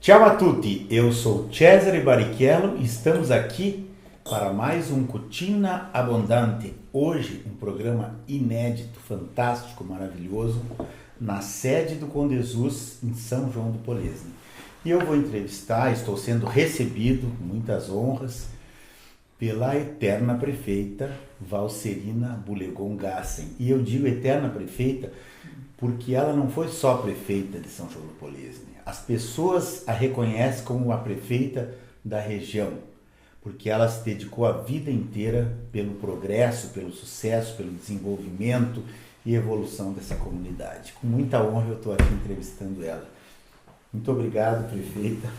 Ciao a tutti, eu sou Cesare Barrichello e estamos aqui para mais um Cucina Abbondante. Hoje, um programa inédito, fantástico, maravilhoso, na sede do Condesus, em São João do Polesne. E eu vou entrevistar, estou sendo recebido com muitas honras pela eterna prefeita Valcerina Bulegon Gassen. E eu digo eterna prefeita porque ela não foi só prefeita de São João do Polesne. As pessoas a reconhecem como a prefeita da região, porque ela se dedicou a vida inteira pelo progresso, pelo sucesso, pelo desenvolvimento e evolução dessa comunidade. Com muita honra eu estou aqui entrevistando ela. Muito obrigado, prefeita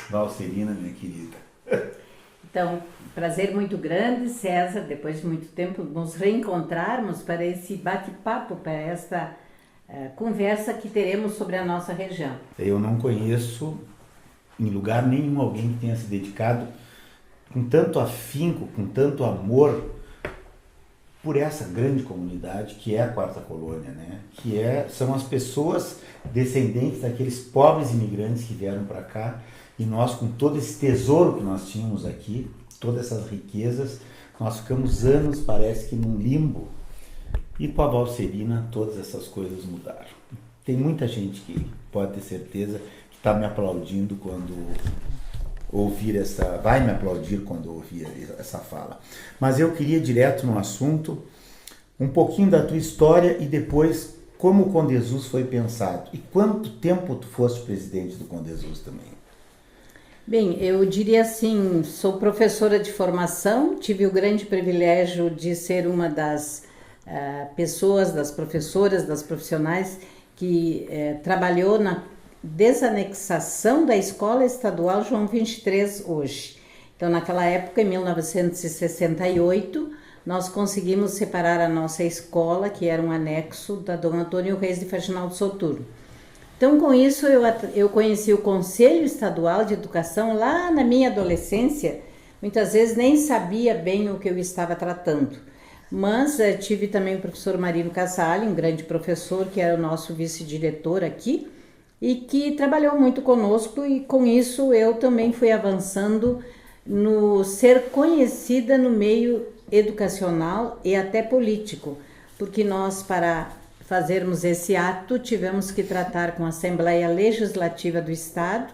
Valcerina, minha querida. Então, prazer muito grande, César, depois de muito tempo nos reencontrarmos para esse bate-papo, para esta conversa que teremos sobre a nossa região. Eu não conheço em lugar nenhum alguém que tenha se dedicado com tanto afinco, com tanto amor por essa grande comunidade que é a Quarta Colônia, né? São as pessoas descendentes daqueles pobres imigrantes que vieram para cá, e nós, com todo esse tesouro que nós tínhamos aqui, todas essas riquezas, nós ficamos anos, parece que num limbo. E com a Valcerina todas essas coisas mudaram. Tem muita gente que pode ter certeza que está me aplaudindo quando ouvir vai me aplaudir quando ouvir essa fala. Mas eu queria ir direto no assunto, um pouquinho da tua história e depois como o Condesus foi pensado. E quanto tempo tu foste presidente do Condesus também? Bem, eu diria assim, sou professora de formação, tive o grande privilégio de ser uma das pessoas, das professoras, das profissionais que trabalhou na desanexação da Escola Estadual João 23 hoje. Então, naquela época, em 1968, nós conseguimos separar a nossa escola, que era um anexo da Dom Antônio Reis de Faxinal Soturno. Então, com isso, eu conheci o Conselho Estadual de Educação lá na minha adolescência. Muitas vezes nem sabia bem o que eu estava tratando. Mas tive também o professor Marino Casale, um grande professor, que era o nosso vice-diretor aqui, e que trabalhou muito conosco, e com isso eu também fui avançando no ser conhecida no meio educacional e até político, porque nós, para fazermos esse ato, tivemos que tratar com a Assembleia Legislativa do Estado,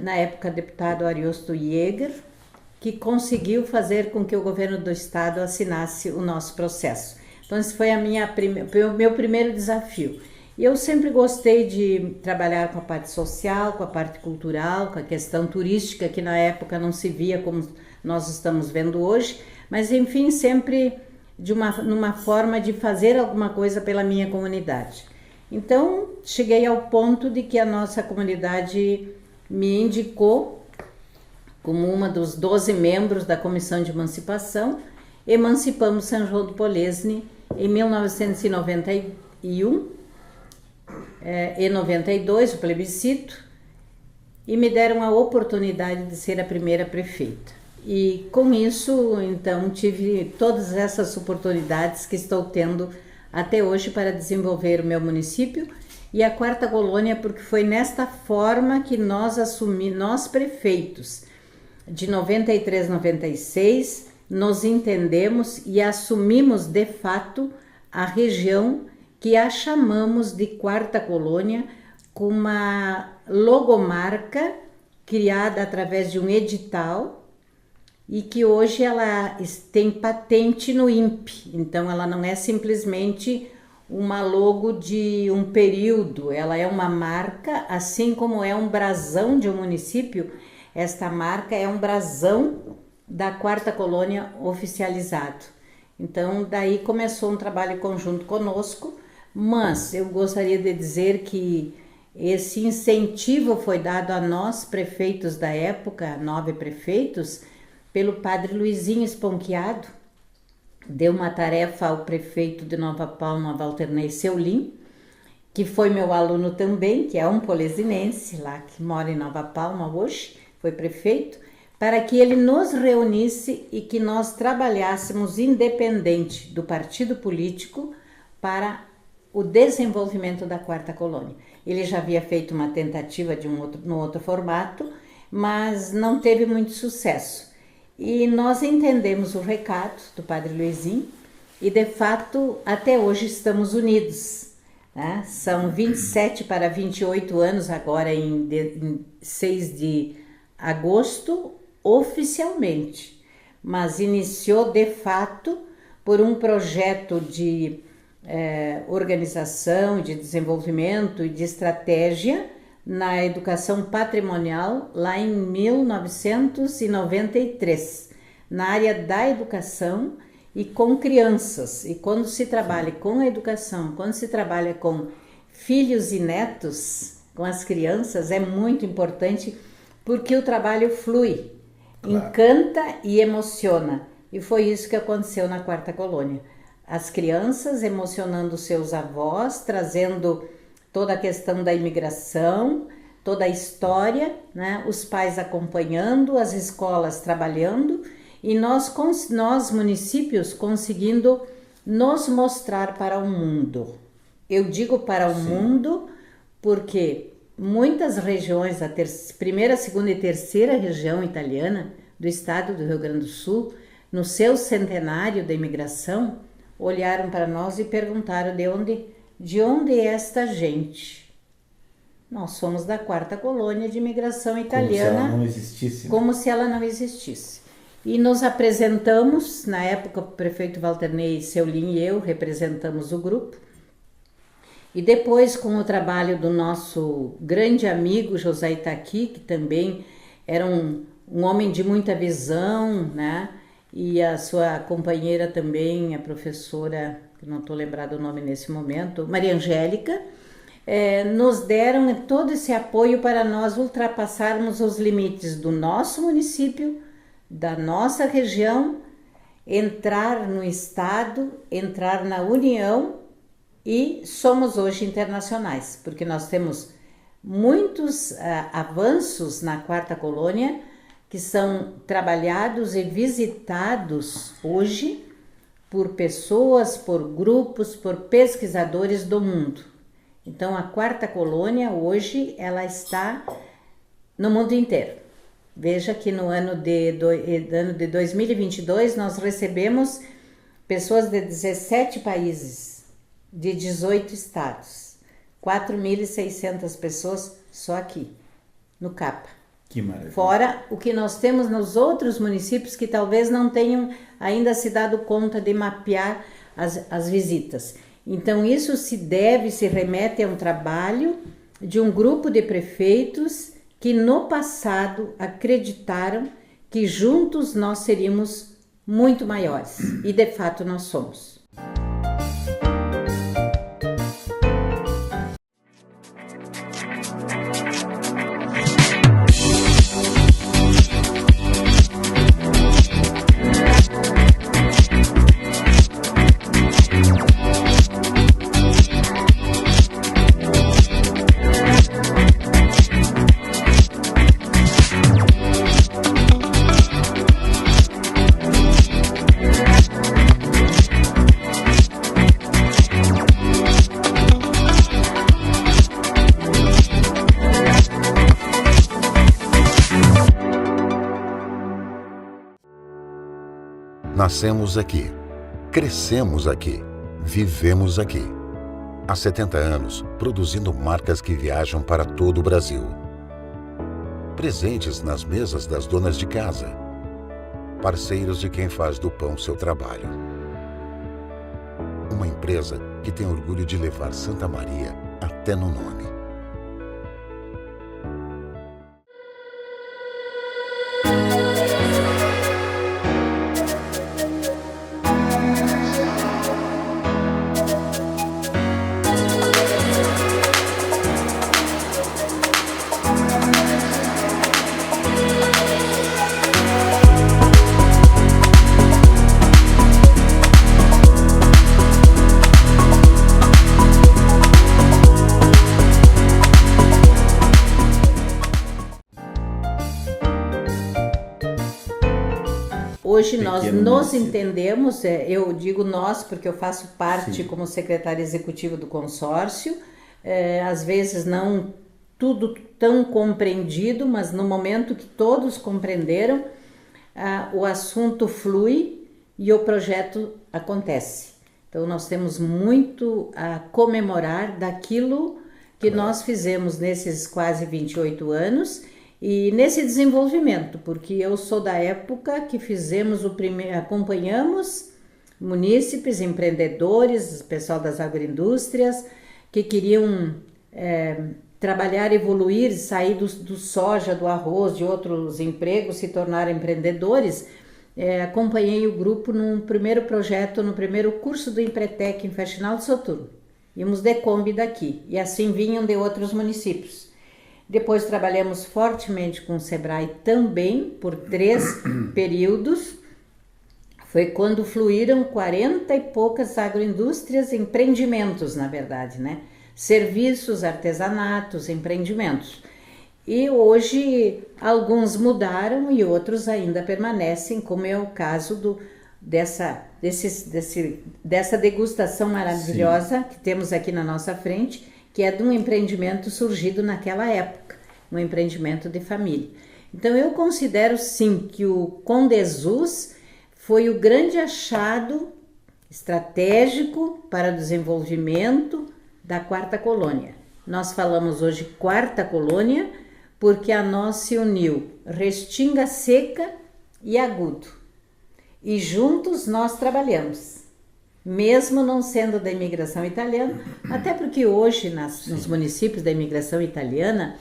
na época deputado Ariosto Jäger, que conseguiu fazer com que o governo do estado assinasse o nosso processo. Então esse foi o meu primeiro desafio. E eu sempre gostei de trabalhar com a parte social, com a parte cultural, com a questão turística, que na época não se via como nós estamos vendo hoje, mas enfim, sempre numa forma de fazer alguma coisa pela minha comunidade. Então, cheguei ao ponto de que a nossa comunidade me indicou como uma dos 12 membros da Comissão de Emancipação. Emancipamos São João do Polesne em 1991 e 92, o plebiscito, e me deram a oportunidade de ser a primeira prefeita. E com isso, então, tive todas essas oportunidades que estou tendo até hoje para desenvolver o meu município e a Quarta Colônia, porque foi nesta forma que nós prefeitos, de 93 a 96, nos entendemos e assumimos de fato a região que a chamamos de Quarta Colônia, com uma logomarca criada através de um edital e que hoje ela tem patente no INPE. Então ela não é simplesmente uma logo de um período, ela é uma marca, assim como é um brasão de um município. Esta marca é um brasão da Quarta Colônia oficializado. Então, daí começou um trabalho conjunto conosco, mas eu gostaria de dizer que esse incentivo foi dado a nós, prefeitos da época, 9 prefeitos, pelo padre Luizinho Esponquiado. Deu uma tarefa ao prefeito de Nova Palma, Walternei Seulin, que foi meu aluno também, que é um polesinense lá, que mora em Nova Palma hoje, foi prefeito, para que ele nos reunisse e que nós trabalhássemos independente do partido político para o desenvolvimento da quarta colônia. Ele já havia feito uma tentativa no outro formato, mas não teve muito sucesso. E nós entendemos o recado do Padre Luizinho e, de fato, até hoje estamos unidos. Né? São 27 para 28 anos agora em 6 de agosto, oficialmente. Mas iniciou, de fato, por um projeto de organização, de desenvolvimento e de estratégia na educação patrimonial lá em 1993, na área da educação e com crianças. E quando se trabalha com a educação, quando se trabalha com filhos e netos, com as crianças, é muito importante porque o trabalho flui, claro, encanta e emociona. E foi isso que aconteceu na quarta colônia. As crianças emocionando seus avós, trazendo toda a questão da imigração, toda a história, né? Os pais acompanhando, as escolas trabalhando e nós municípios conseguindo nos mostrar para o mundo. Eu digo para o mundo porque muitas regiões, a primeira, segunda e terceira região italiana do estado do Rio Grande do Sul, no seu centenário da imigração, olharam para nós e perguntaram de onde é esta gente. Nós somos da quarta colônia de imigração italiana. Como se ela não existisse. Né? Como se ela não existisse. E nos apresentamos, na época o prefeito Walterney Seulin e eu representamos o grupo. E depois, com o trabalho do nosso grande amigo José Itaqui, que também era um homem de muita visão, né? E a sua companheira também, a professora, que não estou lembrada o nome nesse momento, Maria Angélica, nos deram todo esse apoio para nós ultrapassarmos os limites do nosso município, da nossa região, entrar no Estado, entrar na União e somos hoje internacionais, porque nós temos muitos avanços na quarta colônia que são trabalhados e visitados hoje por pessoas, por grupos, por pesquisadores do mundo. Então, a quarta colônia hoje ela está no mundo inteiro. Veja que no ano de 2022 nós recebemos pessoas de 17 países, de 18 estados, 4.600 pessoas só aqui, no CAPA. Que maravilha. Fora o que nós temos nos outros municípios que talvez não tenham ainda se dado conta de mapear as visitas. Então isso se remete a um trabalho de um grupo de prefeitos que no passado acreditaram que juntos nós seríamos muito maiores. E de fato nós somos. Nascemos aqui, crescemos aqui, vivemos aqui. Há 70 anos, produzindo marcas que viajam para todo o Brasil. Presentes nas mesas das donas de casa. Parceiros de quem faz do pão seu trabalho. Uma empresa que tem orgulho de levar Santa Maria até no nome. Hoje nós pequeno nos município. entendemos, eu digo nós porque eu faço parte Sim. como secretária executiva do consórcio, às vezes não tudo tão compreendido, mas no momento que todos compreenderam, o assunto flui e o projeto acontece. Então nós temos muito a comemorar daquilo que nós fizemos nesses quase 28 anos e nesse desenvolvimento, porque eu sou da época que fizemos acompanhamos munícipes, empreendedores, pessoal das agroindústrias que queriam trabalhar, evoluir, sair do soja, do arroz, de outros empregos, se tornar empreendedores. Acompanhei o grupo num primeiro projeto, no primeiro curso do Empretec em Faxinal de Soturno. Íamos de Kombi daqui e assim vinham de outros municípios. Depois trabalhamos fortemente com o Sebrae também por 3 períodos. Foi quando fluíram 40 e poucas agroindústrias, empreendimentos na verdade, né? Serviços, artesanatos, empreendimentos. E hoje alguns mudaram e outros ainda permanecem, como é o caso dessa degustação maravilhosa que temos aqui na nossa frente, que é de um empreendimento surgido naquela época, um empreendimento de família. Então eu considero sim que o Condesus foi o grande achado estratégico para o desenvolvimento da quarta colônia. Nós falamos hoje quarta colônia porque a nós se uniu Restinga Seca e Agudo. E juntos nós trabalhamos, mesmo não sendo da imigração italiana, até porque hoje nos municípios da imigração italiana,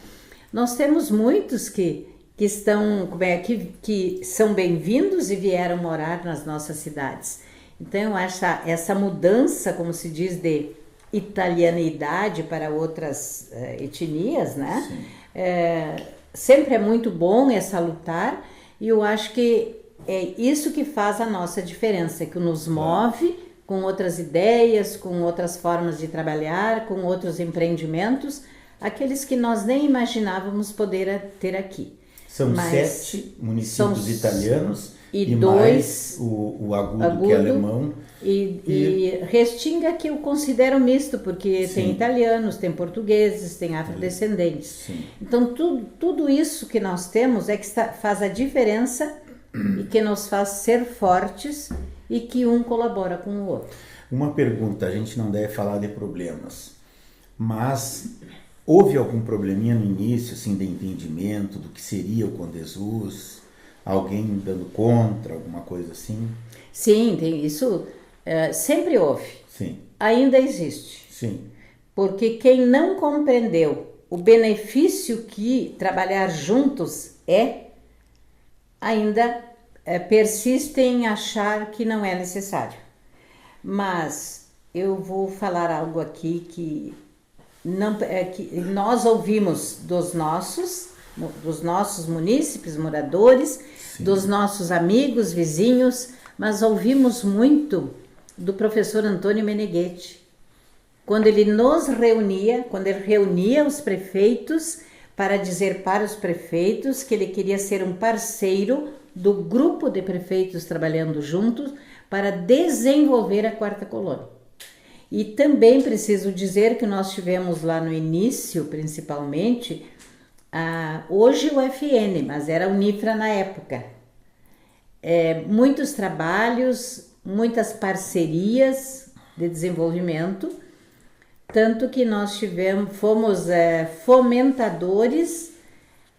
nós temos muitos que são bem-vindos e vieram morar nas nossas cidades. Então, essa mudança, como se diz, de italianidade para outras etnias, né? Sempre é muito bom salutar e eu acho que é isso que faz a nossa diferença, que nos move com outras ideias, com outras formas de trabalhar, com outros empreendimentos, aqueles que nós nem imaginávamos poder ter aqui. São 7 municípios italianos e mais o Agudo, que é alemão. E Restinga, que eu considero misto, porque tem italianos, tem portugueses, tem afrodescendentes. Sim. Então, tudo isso que nós temos é que faz a diferença e que nos faz ser fortes e que um colabora com o outro. Uma pergunta, a gente não deve falar de problemas, mas houve algum probleminha no início, assim, de entendimento do que seria o Condesus? Alguém dando contra, alguma coisa assim? Sim, tem isso. Sempre houve. Sim. Ainda existe. Sim. Porque quem não compreendeu o benefício que trabalhar juntos ainda persiste em achar que não é necessário. Mas eu vou falar algo aqui que nós ouvimos dos nossos munícipes, moradores, dos nossos amigos, vizinhos, mas ouvimos muito do professor Antônio Meneghetti. Quando ele reunia os prefeitos para dizer para os prefeitos que ele queria ser um parceiro do grupo de prefeitos trabalhando juntos para desenvolver a quarta colônia. E também preciso dizer que nós tivemos lá no início, principalmente, hoje o FN, mas era a Unifra na época. Muitos trabalhos, muitas parcerias de desenvolvimento, tanto que nós fomos fomentadores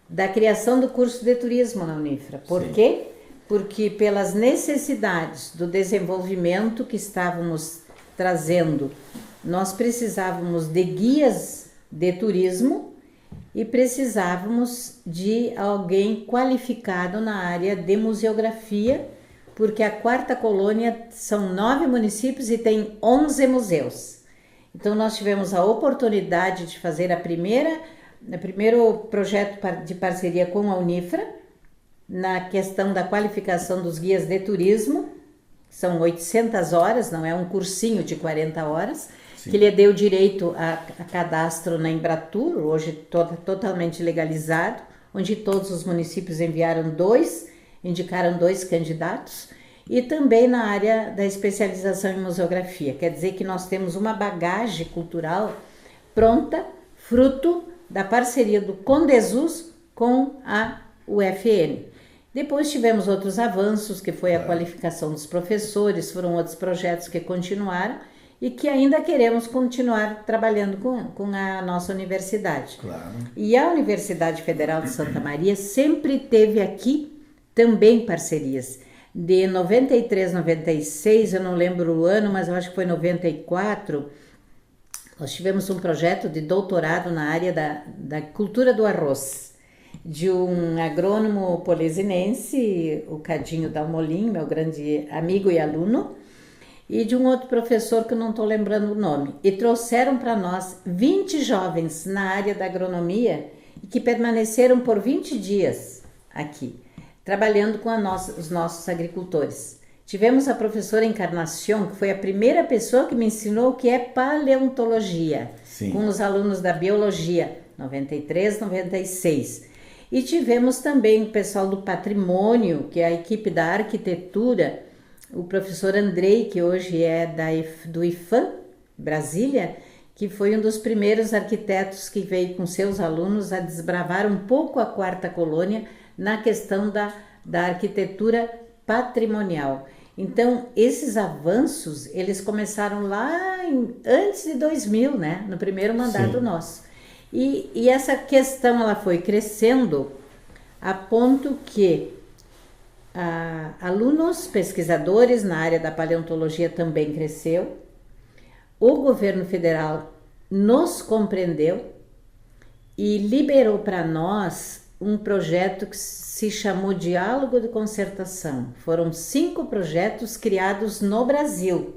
da criação do curso de turismo na Unifra. Por quê? Porque pelas necessidades do desenvolvimento que estávamos trazendo, nós precisávamos de guias de turismo e precisávamos de alguém qualificado na área de museografia, porque a quarta colônia são 9 municípios e tem 11 museus. Então nós tivemos a oportunidade de fazer o primeiro projeto de parceria com a Unifra, na questão da qualificação dos guias de turismo. São 800 horas, não é um cursinho de 40 horas, que lhe deu direito a cadastro na Embratur, hoje totalmente legalizado, onde todos os municípios enviaram 2 indicaram 2 candidatos, e também na área da especialização em museografia. Quer dizer que nós temos uma bagagem cultural pronta, fruto da parceria do Condesus com a UFN. Depois tivemos outros avanços, que foi a qualificação dos professores, foram outros projetos que continuaram e que ainda queremos continuar trabalhando com a nossa universidade. Claro. E a Universidade Federal de Santa Maria sempre teve aqui também parcerias. De 93, 96, eu não lembro o ano, mas eu acho que foi 94, nós tivemos um projeto de doutorado na área da cultura do arroz, de um agrônomo polisinense, o Cadinho Dalmolin, meu grande amigo e aluno, e de um outro professor que eu não estou lembrando o nome. E trouxeram para nós 20 jovens na área da agronomia e que permaneceram por 20 dias aqui, trabalhando com os nossos agricultores. Tivemos a professora Encarnação, que foi a primeira pessoa que me ensinou o que é paleontologia, Sim. com os alunos da biologia, 93, 96. E tivemos também o pessoal do patrimônio, que é a equipe da arquitetura, o professor Andrei, que hoje é do IFAM, Brasília, que foi um dos primeiros arquitetos que veio com seus alunos a desbravar um pouco a Quarta Colônia na questão da arquitetura patrimonial. Então, esses avanços, eles começaram lá antes de 2000, né? No primeiro mandato nosso. E essa questão, ela foi crescendo a ponto que alunos, pesquisadores na área da paleontologia também cresceu. O governo federal nos compreendeu e liberou para nós um projeto que se chamou Diálogo de Concertação. Foram 5 projetos criados no Brasil.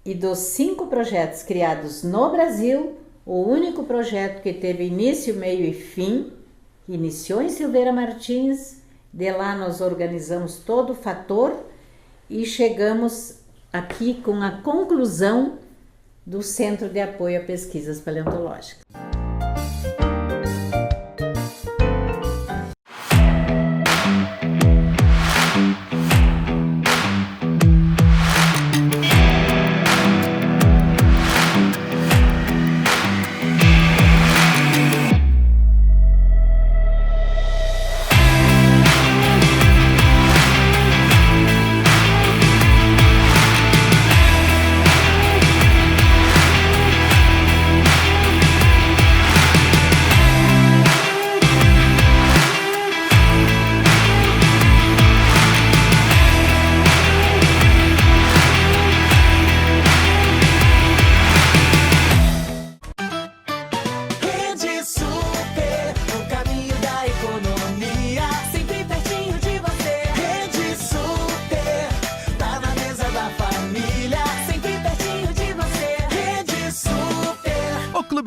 E dos 5 projetos criados no Brasil, o único projeto que teve início, meio e fim, iniciou em Silveira Martins, de lá nós organizamos todo o fator e chegamos aqui com a conclusão do Centro de Apoio a Pesquisas Paleontológicas.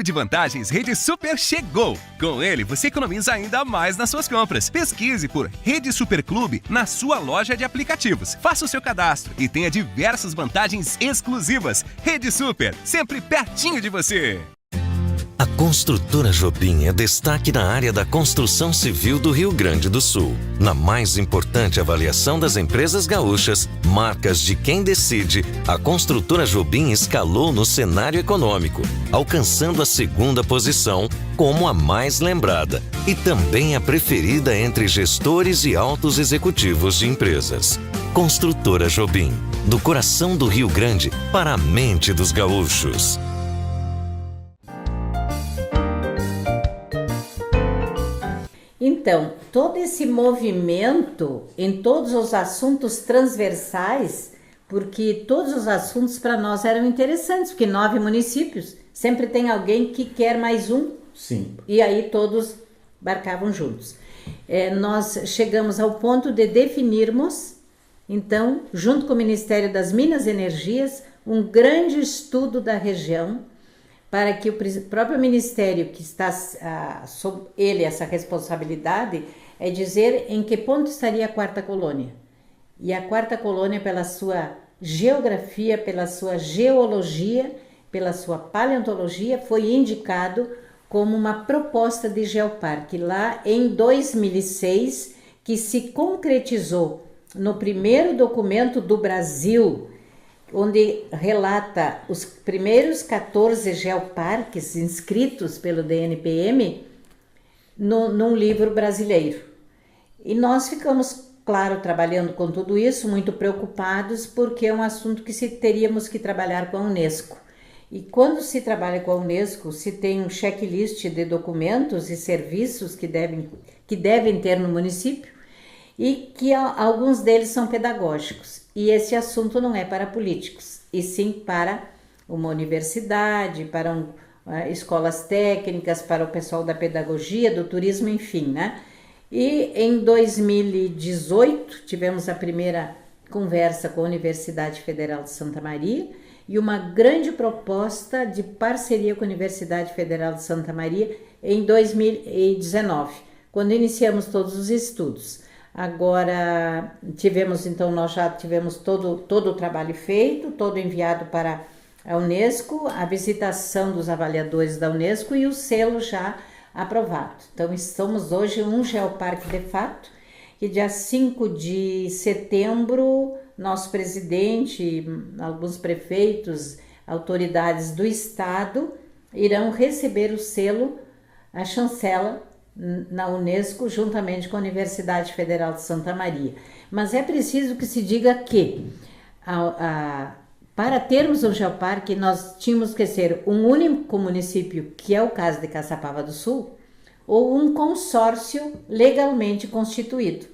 De vantagens Rede Super chegou! Com ele, você economiza ainda mais nas suas compras. Pesquise por Rede Super Clube na sua loja de aplicativos. Faça o seu cadastro e tenha diversas vantagens exclusivas. Rede Super, sempre pertinho de você! A Construtora Jobim é destaque na área da construção civil do Rio Grande do Sul. Na mais importante avaliação das empresas gaúchas, marcas de quem decide, a Construtora Jobim escalou no cenário econômico, alcançando a 2ª posição como a mais lembrada e também a preferida entre gestores e altos executivos de empresas. Construtora Jobim, do coração do Rio Grande para a mente dos gaúchos. Então, todo esse movimento em todos os assuntos transversais, porque todos os assuntos para nós eram interessantes, porque 9 municípios, sempre tem alguém que quer mais um. Sim. E aí todos embarcavam juntos. Nós chegamos ao ponto de definirmos, então, junto com o Ministério das Minas e Energias, um grande estudo da região, para que o próprio Ministério, que está sob ele essa responsabilidade, é dizer em que ponto estaria a Quarta Colônia. E a Quarta Colônia, pela sua geografia, pela sua geologia, pela sua paleontologia, foi indicado como uma proposta de geoparque lá em 2006, que se concretizou no primeiro documento do Brasil, onde relata os primeiros 14 geoparques inscritos pelo DNPM num livro brasileiro. E nós ficamos, claro, trabalhando com tudo isso, muito preocupados, porque é um assunto que teríamos que trabalhar com a Unesco. E quando se trabalha com a Unesco, se tem um checklist de documentos e serviços que devem ter no município, e que alguns deles são pedagógicos. E esse assunto não é para políticos, e sim para uma universidade, para escolas técnicas, para o pessoal da pedagogia, do turismo, enfim, né? E em 2018 tivemos a primeira conversa com a Universidade Federal de Santa Maria e uma grande proposta de parceria com a Universidade Federal de Santa Maria em 2019, quando iniciamos todos os estudos. Agora nós já tivemos todo o trabalho feito, todo enviado para a Unesco, a visitação dos avaliadores da Unesco e o selo já aprovado. Então estamos hoje um geoparque de fato, e dia 5 de setembro, nosso presidente, alguns prefeitos, autoridades do estado irão receber o selo, a chancela, na Unesco, juntamente com a Universidade Federal de Santa Maria. Mas é preciso que se diga que, para termos um geoparque, nós tínhamos que ser um único município, que é o caso de Caçapava do Sul, ou um consórcio legalmente constituído.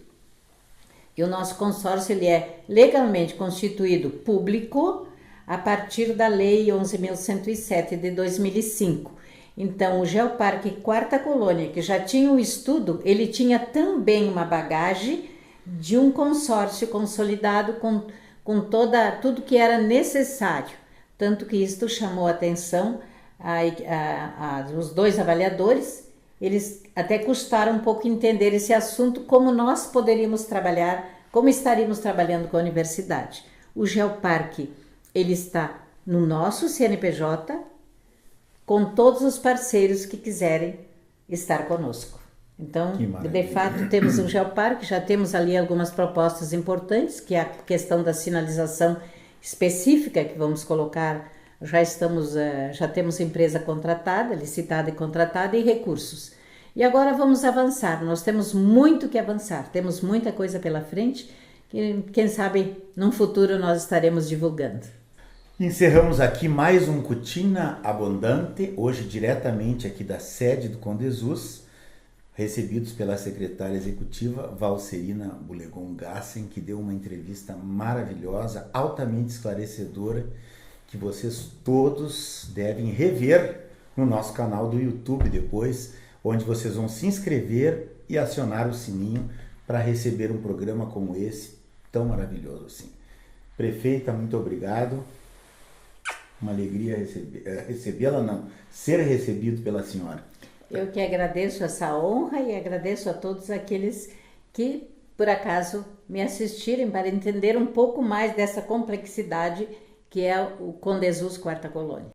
E o nosso consórcio ele é legalmente constituído público a partir da Lei 11.107 de 2005. Então, o Geoparque Quarta Colônia, que já tinha um estudo, ele tinha também uma bagagem de um consórcio consolidado com tudo que era necessário. Tanto que isto chamou a atenção os dois avaliadores. Eles até custaram um pouco entender esse assunto, como nós poderíamos trabalhar, como estaríamos trabalhando com a universidade. O Geoparque, ele está no nosso CNPJ, com todos os parceiros que quiserem estar conosco. Então, de fato, temos um geoparque, já temos ali algumas propostas importantes, que é a questão da sinalização específica que vamos colocar, já temos empresa contratada, licitada e contratada, e recursos. E agora vamos avançar, nós temos muito que avançar, temos muita coisa pela frente, que quem sabe num futuro nós estaremos divulgando. Encerramos aqui mais um Cutina Abondante, hoje diretamente aqui da sede do Condesus, recebidos pela secretária executiva Valcerina Bulegon Gassen, que deu uma entrevista maravilhosa, altamente esclarecedora, que vocês todos devem rever no nosso canal do YouTube depois, onde vocês vão se inscrever e acionar o sininho para receber um programa como esse, tão maravilhoso assim. Prefeita, muito obrigado. Uma alegria recebê-la, não, ser recebido pela senhora. Eu que agradeço essa honra e agradeço a todos aqueles que, por acaso, me assistirem para entender um pouco mais dessa complexidade que é o Condesus Quarta Colônia.